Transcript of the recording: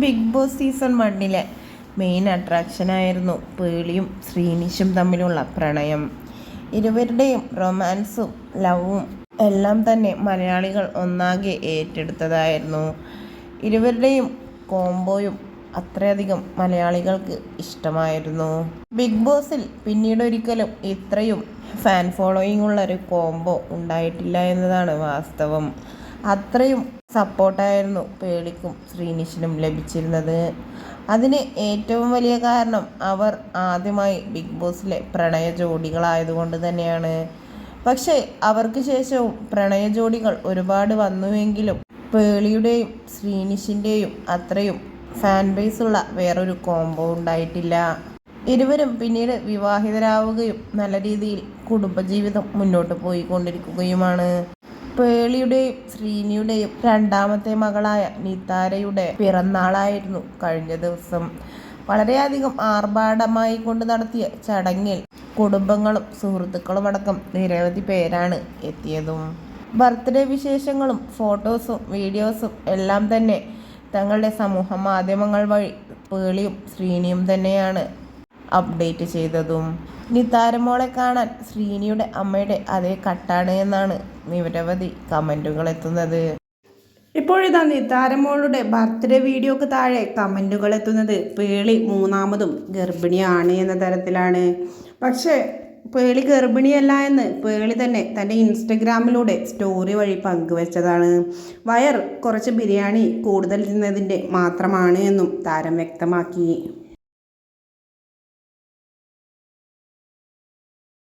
Big boss season 1 main അട്രാക്ഷനായിരുന്നു പേളിയും ശ്രീനിഷും തമ്മിലുള്ള പ്രണയം. ഇരുവരുടെയും റൊമാൻസും ലവും എല്ലാം തന്നെ മലയാളികൾ ഒന്നാകെ ഏറ്റെടുത്തതായിരുന്നു. ഇരുവരുടെയും കോംബോയും അത്രയധികം മലയാളികൾക്ക് ഇഷ്ടമായിരുന്നു. ബിഗ് ബോസിൽ പിന്നീടൊരിക്കലും ഇത്രയും ഫാൻ ഫോളോയിങ് ഉള്ളൊരു കോംബോ ഉണ്ടായിട്ടില്ല എന്നതാണ് വാസ്തവം. അത്രയും സപ്പോർട്ടായിരുന്നു പേളിക്കും ശ്രീനിഷിനും ലഭിച്ചിരുന്നത്. അതിന് ഏറ്റവും വലിയ കാരണം അവർ ആദ്യമായി ബിഗ് ബോസിലെ പ്രണയ ജോഡികളായതുകൊണ്ട് തന്നെയാണ്. പക്ഷേ അവർക്ക് ശേഷവും പ്രണയ ജോഡികൾ ഒരുപാട് വന്നുവെങ്കിലും പേളിയുടെയും ശ്രീനിഷിൻ്റെയും അത്രയും ഫാൻ ബേസുള്ള വേറൊരു കോംബോ ഉണ്ടായിട്ടില്ല. ഇരുവരും പിന്നീട് വിവാഹിതരാവുകയും നല്ല രീതിയിൽ കുടുംബജീവിതം മുന്നോട്ട് പോയിക്കൊണ്ടിരിക്കുകയുമാണ്. പേളിയുടെയും ശ്രീനിയുടെയും രണ്ടാമത്തെ മകളായ നിതാരയുടെ പിറന്നാളായിരുന്നു കഴിഞ്ഞ ദിവസം. വളരെയധികം ആർഭാടമായി കൊണ്ട് നടത്തിയ ചടങ്ങിൽ കുടുംബങ്ങളും സുഹൃത്തുക്കളും അടക്കം നിരവധി പേരാണ് എത്തിയതും. ബർത്ത്ഡേ വിശേഷങ്ങളും ഫോട്ടോസും വീഡിയോസും എല്ലാം തന്നെ തങ്ങളുടെ സമൂഹ മാധ്യമങ്ങൾ വഴി പേളിയും ശ്രീനിയും തന്നെയാണ് അപ്ഡേറ്റ് ചെയ്തതും. നിതാരമോളെ കാണാൻ ശ്രീനിയുടെ അമ്മയുടെ അതേ കട്ടാണ് എന്നാണ് നിരവധി കമൻറ്റുകൾ എത്തുന്നത്. ഇപ്പോഴിതാ നിതാരമോളുടെ ബർത്ത്ഡേ വീഡിയോക്ക് താഴെ കമൻറ്റുകൾ എത്തുന്നത് പേളി മൂന്നാമതും ഗർഭിണിയാണ് എന്ന തരത്തിലാണ്. പക്ഷേ പേളി ഗർഭിണിയല്ല എന്ന് പേളി തന്നെ തൻ്റെ ഇൻസ്റ്റഗ്രാമിലൂടെ സ്റ്റോറി വഴി പങ്കുവച്ചതാണ്. വയർ കുറച്ച് ബിരിയാണി കൂടുതൽ തിന്നതിൻ്റെ മാത്രമാണ് എന്നും താരം വ്യക്തമാക്കി.